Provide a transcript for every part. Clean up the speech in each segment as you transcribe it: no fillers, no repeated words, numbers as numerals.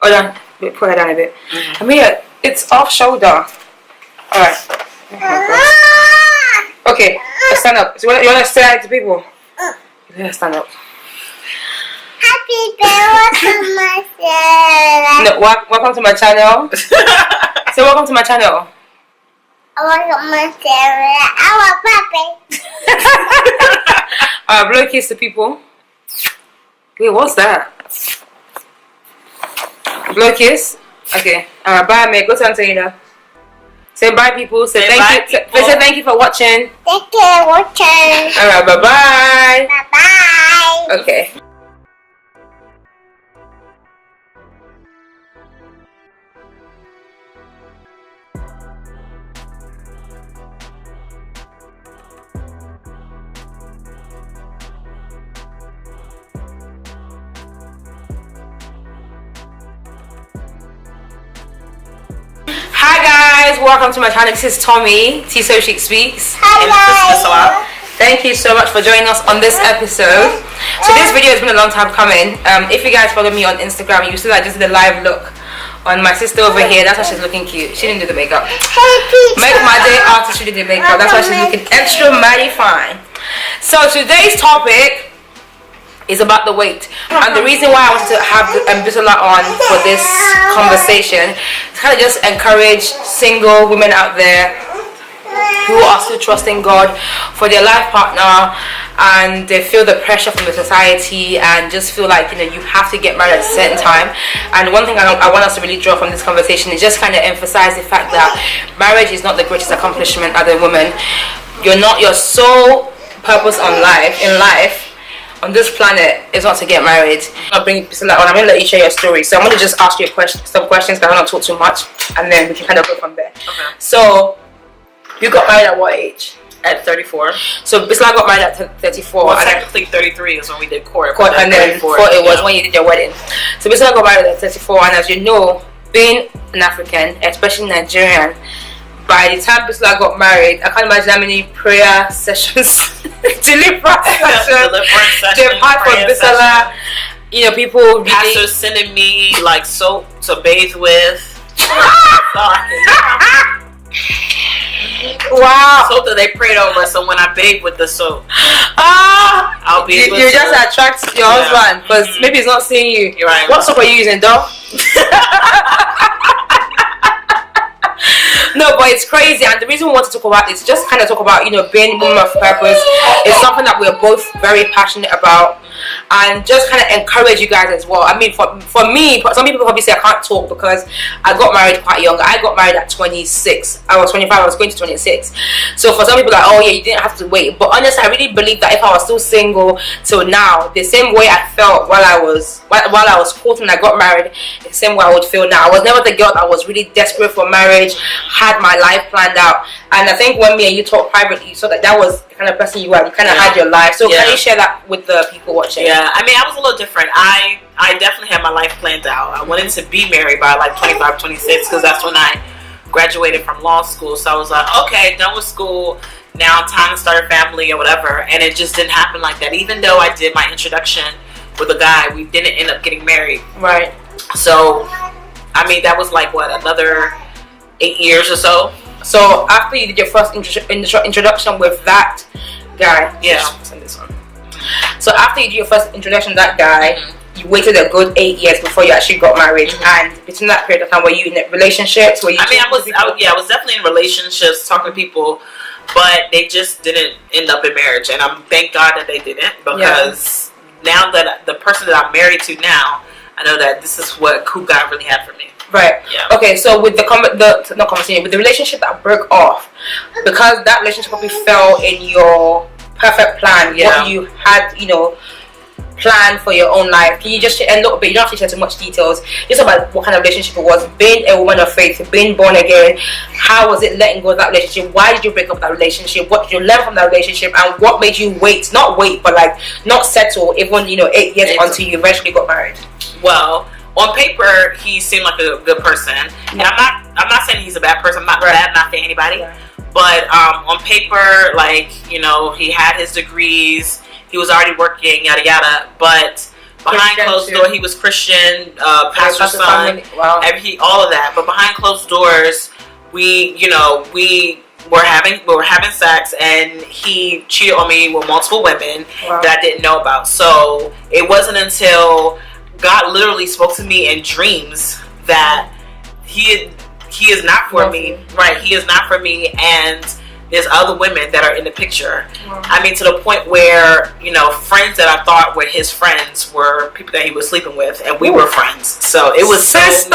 Hold on. Put her down a bit. Amir, it's off shoulder. Alright. Okay, let's stand up. So you want to say hi to people? Let's stand up. Happy birthday, welcome to my channel. No, welcome to my channel. Say welcome to my channel. Welcome to my channel. I'm a puppy. Blow a kiss to people. Wait, what's that? Blow a kiss? Okay. Bye, mate. Go to Antonina. Say bye, people. Say thank you. Say thank you for watching. Thank you for watching. Alright, bye-bye. Bye-bye. Okay. Hi guys, welcome to my channel. This is Tommy, T So Chic Speaks. Hi guys. Thank you so much for joining us on this episode. So this video has been a long time coming. If you guys follow me on Instagram, you see that I just did a live look on my sister over here. That's why she's looking cute. She didn't do the makeup. Make my day artist, she did the makeup. That's why she's looking extra mighty fine. So today's topic is about the weight, and the reason why I wanted to have Bisola on for this conversation is kind of just encourage single women out there who are still trusting God for their life partner, and they feel the pressure from the society and just feel like, you have to get married at a certain time. And one thing I want us to really draw from this conversation is just kind of emphasize the fact that marriage is not the greatest accomplishment as a woman. Your sole purpose in life on this planet is not to get married. I'll bring Bisola on. I'm going to let you share your story. So I'm going to just ask you some questions, but I don't talk too much, and then we can kind of go from there. Okay. So you got married at what age? At 34. So Bisola got married at 34. Well, technically 33 is when we did court. And then 34 it was when you did your wedding. So Bisola got married at 34, and as you know, being an African, especially Nigerian, by the time Bisola got married, I can't imagine how many prayer sessions, deliverance sessions they've had for Bisola. People Pastor sending me like soap to bathe with. Wow. Soap that they prayed over, so when I bathe with the soap, I'll be able you just attract your husband because maybe he's not seeing you. You're right. What soap are you using, though? No, but it's crazy, and the reason we want to talk about this, just kind of talk about, being women of purpose. It's something that we're both very passionate about, and just kind of encourage you guys as well. I mean, for me, some people probably say I can't talk because I got married quite young. I got married at 26. I was 25. I was going to 26. So for some people, like, oh yeah, you didn't have to wait. But honestly, I really believe that if I was still single till now, the same way I felt while I was courting and I got married, the same way I would feel now. I was never the girl that was really desperate for marriage, had my life planned out. And I think when me and you talked privately, you saw that was the kind of person you were. You kind of had your life. So can you share that with the people watching? Yeah, I mean, I was a little different. I definitely had my life planned out. I wanted to be married by like 25, 26 because that's when I graduated from law school. So I was like, okay, done with school. Now time to start a family or whatever. And it just didn't happen like that. Even though I did my introduction with a guy, we didn't end up getting married. Right. So, I mean, that was like, what, another 8 years or so? So after you did your first introduction with that guy, send this one. So after you did your first introduction to that guy, you waited a good 8 years before you actually got married. And between that period of time, were you in relationships? I was definitely in relationships, talking to people, but they just didn't end up in marriage. And I'm thank God that they didn't, because now that the person that I'm married to now, I know that this is who God really had for me. Right. Yeah. Okay. So with with the relationship that broke off, because that relationship probably fell in your perfect plan, what you had, planned for your own life. Can you just share a little bit? You don't have to share too much details. Just about what kind of relationship it was. Being a woman of faith, being born again. How was it letting go of that relationship? Why did you break up that relationship? What did you learn from that relationship? And what made you not settle even 8 years until you eventually got married? Well, on paper, he seemed like a good person, and I'm not saying he's a bad person. I'm not bad, not saying anybody, but on paper, he had his degrees, he was already working, yada yada. But behind Christian closed too. door, he was Christian, pastor's son, family. Wow. all of that. But behind closed doors, we were having sex, and he cheated on me with multiple women that I didn't know about. So it wasn't until God literally spoke to me in dreams that he is not for me. Right, he is not for me, and there's other women that are in the picture. I mean, to the point where, friends that I thought were his friends were people that he was sleeping with, and we were friends. So it was sisters.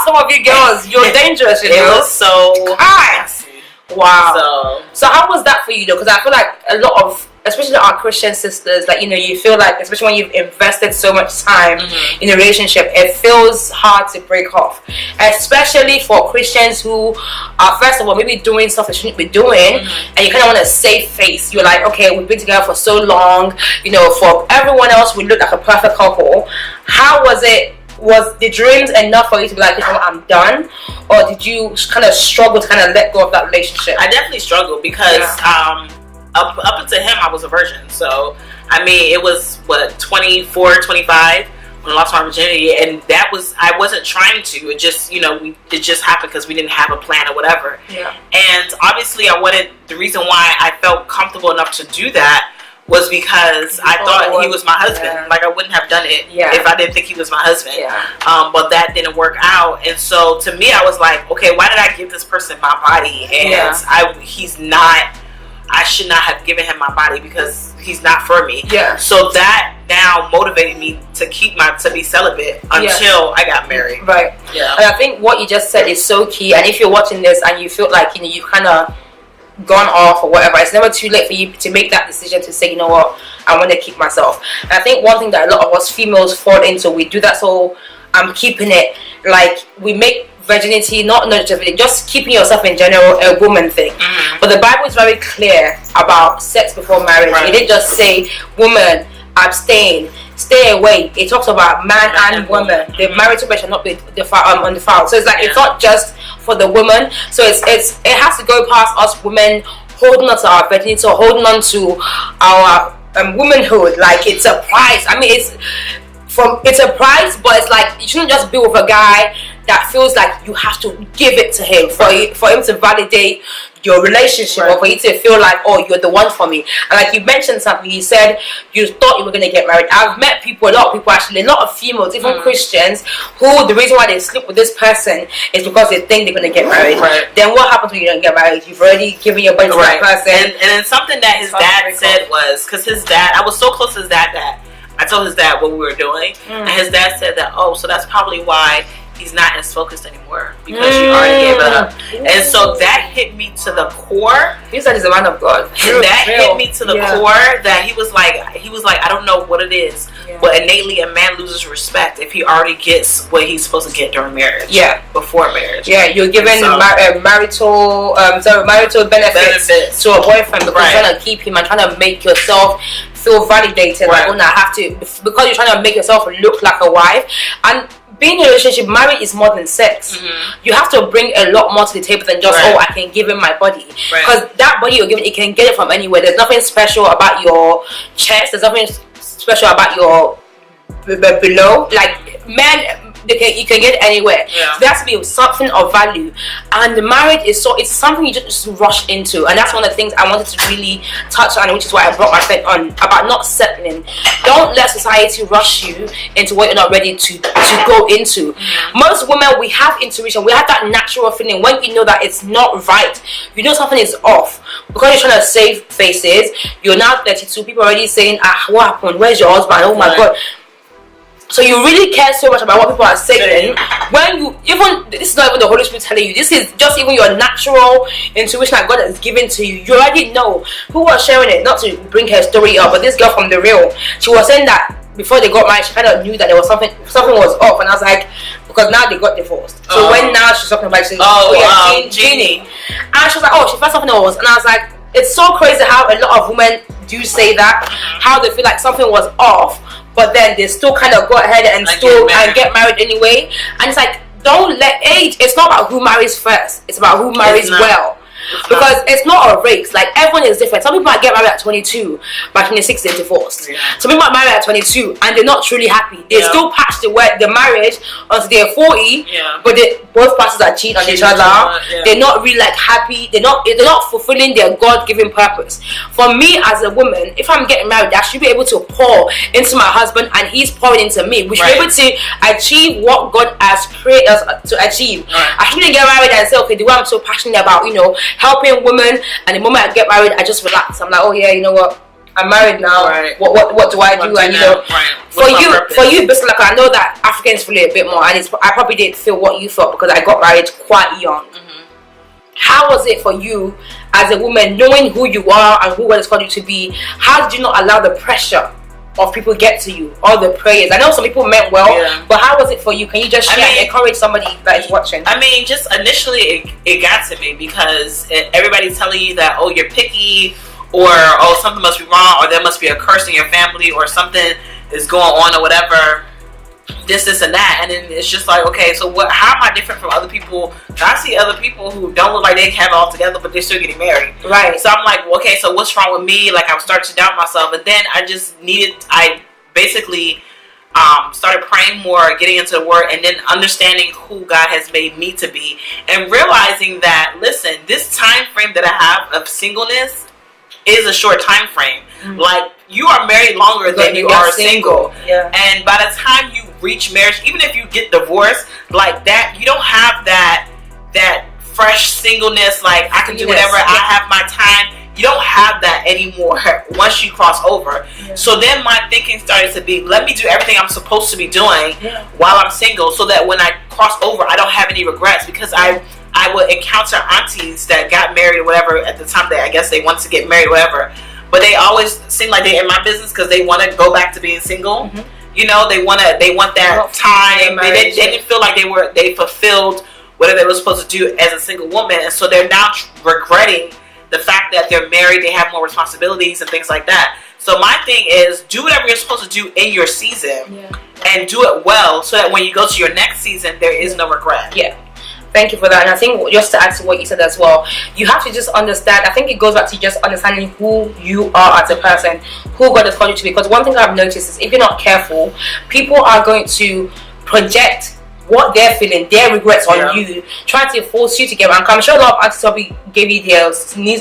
Some of you girls, you're dangerous. It was so nice. Wow. So how was that for you though? Because I feel like a lot of, especially our Christian sisters, like, you feel like, especially when you've invested so much time in a relationship, it feels hard to break off. Especially for Christians who are, first of all, maybe doing stuff they shouldn't be doing, and you kind of want to save face. You're like, okay, we've been together for so long, for everyone else we look like a perfect couple. How was it? Was the dreams enough for you to be like, I'm done? Or did you kind of struggle to kind of let go of that relationship? I definitely struggled because up until him, I was a virgin. So, I mean, it was, 24, 25 when I lost my virginity. And I wasn't trying to. It just, it just happened because we didn't have a plan or whatever. Yeah. And obviously, the reason why I felt comfortable enough to do that was because I thought he was my husband. Yeah. Like, I wouldn't have done it if I didn't think he was my husband. Yeah. But that didn't work out. And so, to me, I was like, okay, why did I give this person my body? And he's not... I should not have given him my body because he's not for me. Yeah. So that now motivated me to be celibate until I got married. Right. Yeah. And I think what you just said is so key. And if you're watching this and you feel like you've kind of gone off or whatever, it's never too late for you to make that decision to say, you know what, I want to keep myself. And I think one thing that a lot of us females fall into, we do that. So I'm keeping it. Like, we make virginity not just keeping yourself in general a woman thing. But the Bible is very clear about sex before marriage. It didn't just say, woman, abstain, stay away. It talks about man and woman. The marital bed shall not be undefiled. So it's like, it's not just for the woman. So it has to go past us women holding on to our virginity, or holding on to our womanhood. Like, it's a prize. I mean, it's a prize, but it's like, you shouldn't just be with a guy that feels like you have to give it to him for him to validate your relationship, or for you to feel like, oh, you're the one for me. And like you mentioned something, you said you thought you were going to get married. I've met a lot of people actually, a lot of females, even Christians, who the reason why they sleep with this person is because they think they're going to get married. Then what happens when you don't get married? You've already given your body to that person. And then something that his dad said was, because his dad, I was so close to his dad that I told his dad what we were doing, and his dad said that, oh, so that's probably why he's not as focused anymore, because you already gave it up. And so that hit me to the core. He said he's a man of God. And that hit me to the core, that he was like, I don't know what it is, but innately a man loses respect if he already gets what he's supposed to get during marriage. Before marriage. You're giving marital benefits to a boyfriend because you're trying to keep him and trying to make yourself feel validated. Like, oh, no, I have to, because you're trying to make yourself look like a wife. And being in a relationship, marriage is more than sex. You have to bring a lot more to the table than just, oh, I can give him my body. Because that body you're giving, you can get it from anywhere. There's nothing special about your chest. There's nothing special about your below. Like, men, you can get it anywhere. So there has to be something of value. And the marriage is it's something you just rush into. And that's one of the things I wanted to really touch on, which is why I brought my friend on, about not settling. Don't let society rush you into what you're not ready to go into. Most women, we have intuition. We have that natural feeling when you know that it's not right. You know something is off. Because you're trying to save faces, you're now 32. People are already saying, what happened? Where's your husband? Oh my God. So you really care so much about what people are saying. When this is not even the Holy Spirit telling you. This is just even your natural intuition that God has given to you. You already know. Who was sharing it? Not to bring her story up, but this girl from The Real. She was saying that before they got married, she kind of knew that there was something was off. And I was like, because now they got divorced. So when now she's talking about it, Jeannie. And she was like, she felt something was. And I was like, it's so crazy how a lot of women do say that, how they feel like something was off, but then they still kind of go ahead and get married anyway. And it's like, don't let age, it's not about who marries first, it's about who marries well. because it's not a race. Like, everyone is different. Some people might get married at 22, by 26 they're divorced. Some people might marry at 22 and they're not truly happy. They still patch the marriage until they're 40, but both parties are cheating on each other. They're not really like happy. They're not fulfilling their God-given purpose. For me as a woman, if I'm getting married, I should be able to pour into my husband and he's pouring into me. We should be able to achieve what God has prayed us to achieve. I shouldn't get married and say, okay, the way I'm so passionate about, helping women, and the moment I get married, I just relax. I'm like, oh yeah, you know what? I'm married now. What do I do? And for you, basically, like, I know that Africans feel it a bit more, and I probably didn't feel what you felt because I got married quite young. How was it for you as a woman, knowing who you are and who God has called you to be? How did you not allow the pressure of people get to you, all the prayers? I know some people meant well, but how was it for you? Can you just share and encourage somebody that is watching? I mean, just initially it got to me because everybody's telling you that, oh, you're picky, or oh, something must be wrong, or there must be a curse in your family, or something is going on, or whatever, this and that. And then it's just like, okay, so how am I different from other people? I see other people who don't look like they have it all together, but they're still getting married. So I'm like, well, okay, so what's wrong with me? Like, I'm starting to doubt myself. And then I basically started praying more, getting into the word, and then understanding who God has made me to be, and realizing that, listen, this time frame that I have of singleness is a short time frame. Like, you are married longer than you are single. And by the time you reach marriage, even if you get divorced, like that, you don't have that fresh singleness, like, I can do whatever, I have my time. You don't have that anymore once you cross over. So then my thinking started to be, let me do everything I'm supposed to be doing while I'm single, so that when I cross over, I don't have any regrets. Because I would encounter aunties that got married or whatever at the time that I guess they want to get married or whatever, but they always seem like they're in my business because they want to go back to being single. They want that time. They didn't feel like they fulfilled whatever they were supposed to do as a single woman, and so they're now regretting the fact that they're married, they have more responsibilities and things like that. So my thing is, do whatever you're supposed to do in your season, and do it well, so that when you go to your next season, there is no regret. Thank you for that. And I think, just to add to what you said as well, you have to just understand, I think it goes back to just understanding who you are as a person, who God has called you to be. Because one thing I've noticed is, if you're not careful, people are going to project what they're feeling, their regrets on you, trying to force you to get around. I'm sure a lot of aunties probably gave you their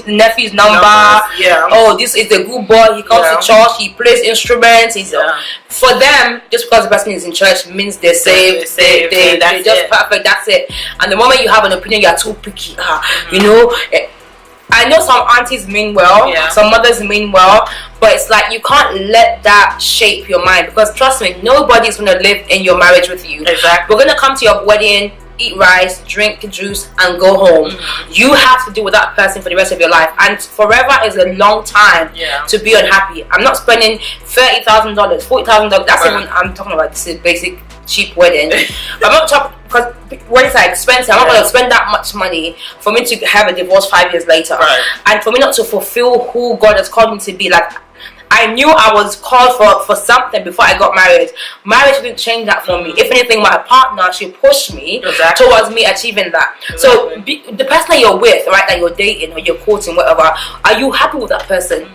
nephew's number. Oh, this is the good boy, he comes to church, he plays instruments. For them, just because the person is in church means they're saved. They're just perfect, that's it. And the moment you have an opinion, you're too picky. I know some aunties mean well, some mothers mean well, but it's like, you can't let that shape your mind, because trust me, nobody's going to live in your marriage with you. We're going to come to your wedding, eat rice, drink juice, and go home. You have to deal with that person for the rest of your life, and forever is a long time to be unhappy. I'm not spending $30,000, $40,000. That's even, I'm talking about this basic cheap wedding. I'm not talking, because weddings are expensive. I'm not going to spend that much money for me to have a divorce 5 years later, and for me not to fulfill who God has called me to be. Like, I knew I was called for something before I got married. Marriage didn't change that for me. If anything, my partner should push me towards me achieving that. So the person that you're with, right, that you're dating or you're courting, whatever, are you happy with that person?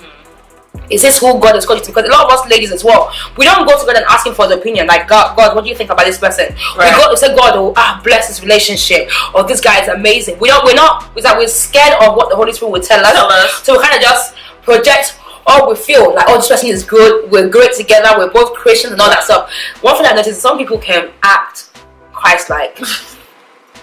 Is this who God has called you to? Because a lot of us ladies as well, we don't go to God and ask Him for the opinion. Like, God, what do you think about this person? We go to say, God, bless this relationship, or this guy is amazing. We're not. It's like we're scared of what the Holy Spirit will tell us. So we kind of just project. Oh, we feel like, oh, this person is good, we're great together, we're both Christians and all that stuff. One thing I noticed is some people can act Christ-like.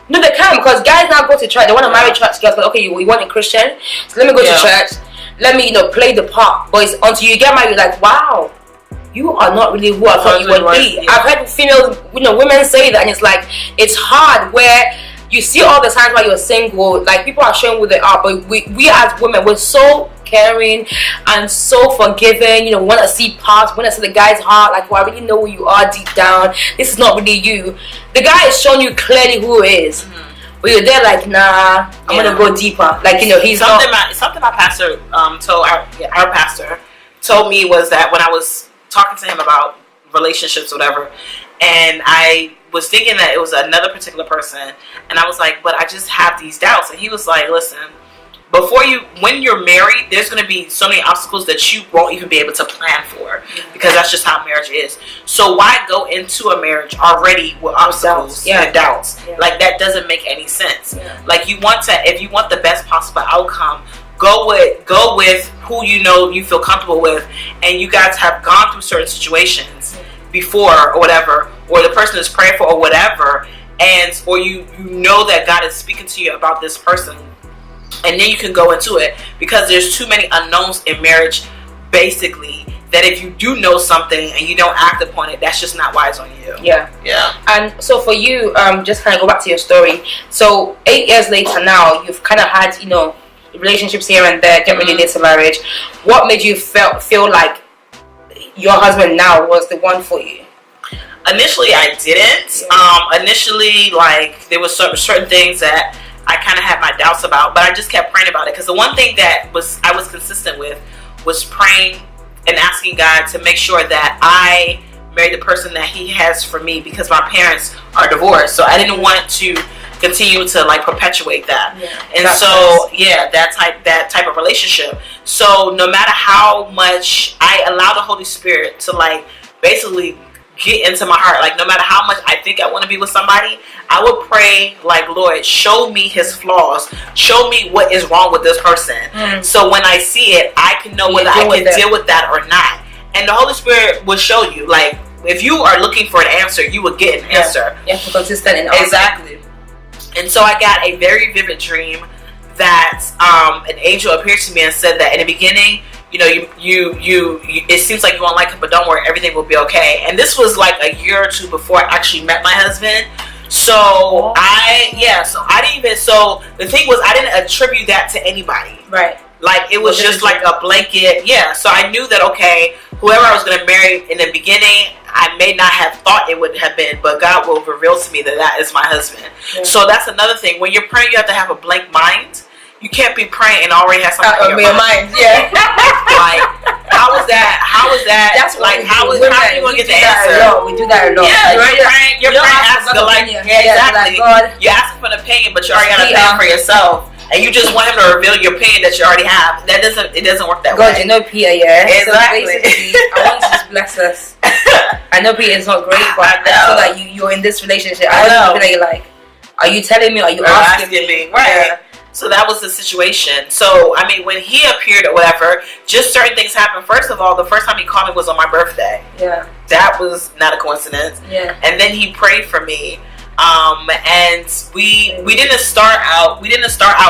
No, they can, because guys now go to church, they want to marry church girls, but okay, you want a Christian, so let me go to church, let me, play the part. But it's until you get married, you're like, wow, you are not really who I thought you would be. I've heard females, women say that, and it's like, it's hard where you see all the times while you're single, like, people are showing who they are, but we as women, we're so caring and so forgiving. We want to see past, we want to see the guy's heart, like, well, I really know who you are deep down. This is not really you. The guy is showing you clearly who he is, but you're there like, nah, I'm gonna go deeper. Like, he's something my pastor told our pastor told me was that when I was talking to him about relationships or whatever, and I was thinking that it was another particular person, and I was like, but I just have these doubts, and he was like, listen, when you're married, there's going to be so many obstacles that you won't even be able to plan for, because that's just how marriage is. So why go into a marriage already with obstacles and doubts? Like, that doesn't make any sense. Like, if you want the best possible outcome, go with who you feel comfortable with, and you guys have gone through certain situations before or whatever, or the person is praying for or whatever, or you know that God is speaking to you about this person. And then you can go into it, because there's too many unknowns in marriage, basically, that if you do know something and you don't act upon it, that's just not wise on you. Yeah. And so for you, just kind of go back to your story. So 8 years later now, you've kind of had, relationships here and there, get ready to marriage. What made you feel like your husband now was the one for you? Initially, I didn't. Initially, like, there was certain things that I kind of had my doubts about, but I just kept praying about it, because the one thing that I was consistent with was praying and asking God to make sure that I marry the person that He has for me, because my parents are divorced, so I didn't want to continue to like perpetuate that. And so that type of relationship. So no matter how much I allow the Holy Spirit to like basically get into my heart, like no matter how much I think I want to be with somebody, I would pray like, Lord, show me his flaws, show me what is wrong with this person, so when I see it, I can know whether I can deal with that or not. And the Holy Spirit will show you, like, if you are looking for an answer, you will get an answer. You have to be consistent in exactly. And so I got a very vivid dream that an angel appeared to me and said that in the beginning, you know, you it seems like you won't like him, but don't worry, everything will be okay. And this was like a year or two before I actually met my husband. So so the thing was, I didn't attribute that to anybody. Right. Like, it was just like a blanket, so I knew that, okay, whoever I was going to marry in the beginning, I may not have thought it would have been, but God will reveal to me that that is my husband. So that's another thing. When you're praying, you have to have a blank mind. You can't be praying and already have something in your mind. Like, how is that? That's like, how are you going to get the answer? We do that a lot. Yeah, you're praying asking, like, exactly. You're asking for an opinion, but you already got an opinion for yourself. And you just want him to reveal your opinion that you already have. It doesn't work that way. God, you know Peter, Exactly. So basically, I want you to bless us. I know Peter is not great, but I feel like you're in this relationship. I know. Feel like, are you telling me? Are you asking me? Right. So that was the situation. So, I mean, when he appeared or whatever, just certain things happened. First of all, the first time he called me was on my birthday. Yeah. That was not a coincidence. Yeah. And then he prayed for me. And we didn't start out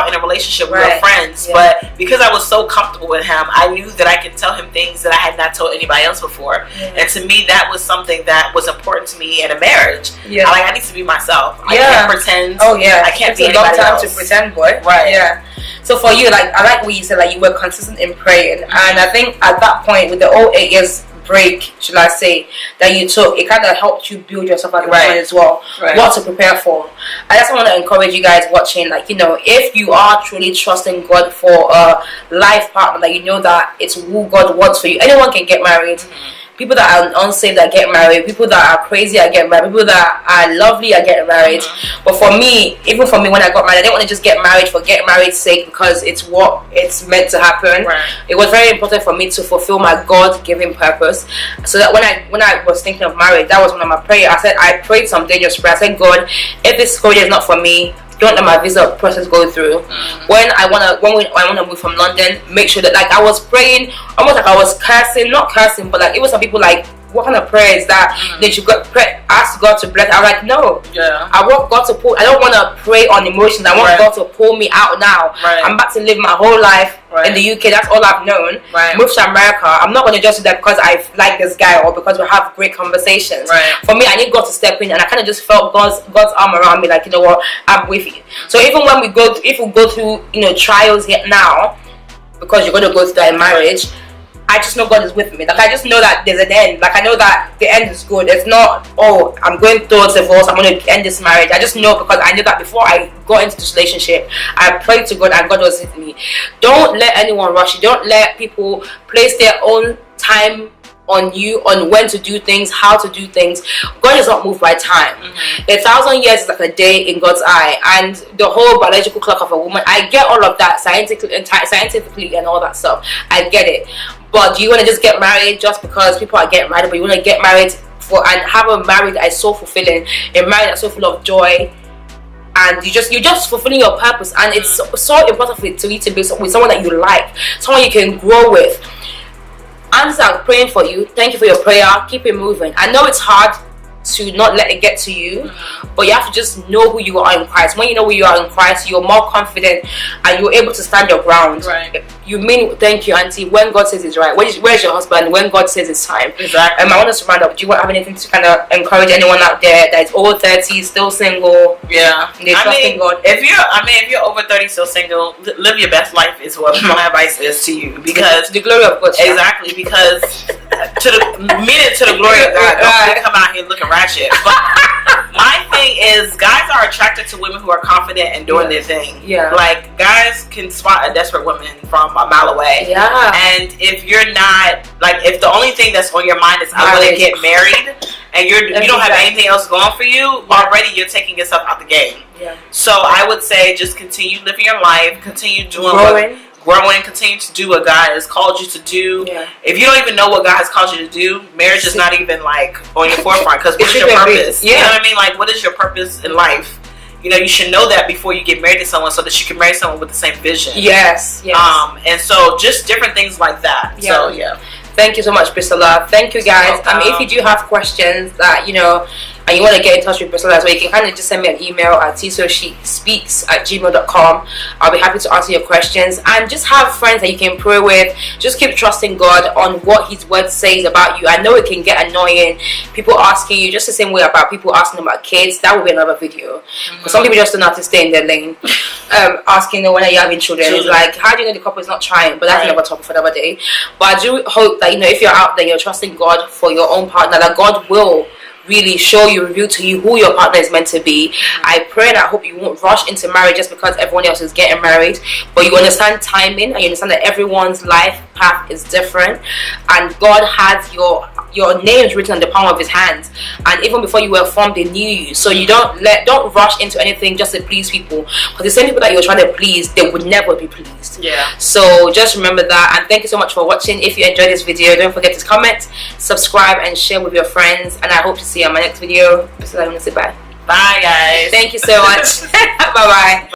in a relationship. We were friends, but because I was so comfortable with him, I knew that I could tell him things that I had not told anybody else before. And to me, that was something that was important to me in a marriage. I need to be myself. I can't pretend. I can't be anybody else. To pretend, boy. Right. Yeah. So for you, like, I like what you said, like, you were consistent in praying, and I think at that point, with the whole 8 years break, should I say, that you took, it kind of helped you build yourself as a woman as well, what to prepare for. I just want to encourage you guys watching, like, you know, if you are truly trusting God for a life partner, that you know that it's who God wants for you. Anyone can get married. People that are unsaved that get married, people that are crazy are getting married, people that are lovely are getting married. But for me, even for me, when I got married, I didn't want to just get married for get married's sake, because it's what it's meant to happen. It was very important for me to fulfill my God-given purpose. So that when I was thinking of marriage, that was one of my prayers. I prayed some dangerous prayer. I said, God, if this career is not for me, don't let my visa process go through. When I wanna move from London, make sure that, like, I was praying almost like I was cursing, not cursing, but like, it was some people like, what kind of prayer is that? Then you ask God to bless. I'm like, no. I want God to pull. I don't want to pray on emotions. I want God to pull me out now. I'm about to live my whole life in the UK. That's all I've known. Move to America. I'm not going to just do that because I like this guy or because we have great conversations. For me, I need God to step in, and I kind of just felt God's arm around me, like, you know what, I'm with you. So even when if we go through, you know, trials here now, because you're going to go through that in marriage, I just know God is with me. Like, I just know that there's an end. Like, I know that the end is good. It's not, oh, I'm going towards divorce, I'm going to end this marriage. I just know, because I knew that before I got into this relationship, I prayed to God and God was with me. Don't let anyone rush you. Don't let people place their own time on you on when to do things, how to do things. God is not moved by time. 1,000 years is like a day in God's eye, and the whole biological clock of a woman, I get all of that scientifically and all that stuff. I get it. But do you want to just get married just because people are getting married? But you want to get married and have a marriage that is so fulfilling, a marriage that's so full of joy, and you're just fulfilling your purpose. And it's so important for you to be with someone that you like, someone you can grow with. Answer, I'm praying for you. Thank you for your prayer. Keep it moving. I know it's hard to not let it get to you, but you have to just know who you are in Christ. When you know who you are in Christ, you're more confident and you're able to stand your ground. Right. You mean, thank you, Auntie, when God says it's right. Where's your husband? When God says it's time. Exactly. I want us to round up. Do you have anything to kind of encourage anyone out there that is over 30, still single? Yeah. They trust in God. If you're over 30, still single, live your best life is what my advice is to you, because the glory of God. Exactly, because to the glory of God. Don't come out here looking ratchet. But my thing is, guys are attracted to women who are confident and doing their thing. Yeah. Like, guys can spot a desperate woman from a mile away. Yeah. And if you're not, like, if the only thing that's on your mind is I want to get married, and you don't have anything else going for you, already you're taking yourself out the game. Yeah. So I would say just continue living your life, continue doing growing, continue to do what God has called you to do. Yeah. If you don't even know what God has called you to do, marriage is not even like on your forefront, because what's your purpose? You know what I mean? Like, what is your purpose in life? You know, you should know that before you get married to someone, so that you can marry someone with the same vision. Yes. And so just different things like that. Yeah. So yeah. Thank you so much, Priscilla. Thank you, guys. If you do have questions that, and you want to get in touch with Priscilla as well, you can kind of just send me an email at tsosheetspeaks@gmail.com. I'll be happy to answer your questions. And just have friends that you can pray with. Just keep trusting God on what His word says about you. I know it can get annoying. People asking you, just the same way about people asking about kids. That will be another video. Because some people just don't know how to stay in their lane. Asking when are you having children. It's like, how do you know the couple is not trying? But that's another topic for another day. But I do hope that, if you're out there, you're trusting God for your own partner, that God will really reveal to you who your partner is meant to be. I pray and I hope you won't rush into marriage just because everyone else is getting married, but you understand timing, and you understand that everyone's life path is different, and God has your name is written on the palm of His hands, and even before you were formed, He knew you. So you don't rush into anything just to please people, because the same people that you're trying to please, they would never be pleased. Yeah. So just remember that, and thank you so much for watching. If you enjoyed this video, don't forget to comment, subscribe, and share with your friends, and I hope to see you on my next video. So I want to say bye. Bye, guys. Thank you so much. Bye bye.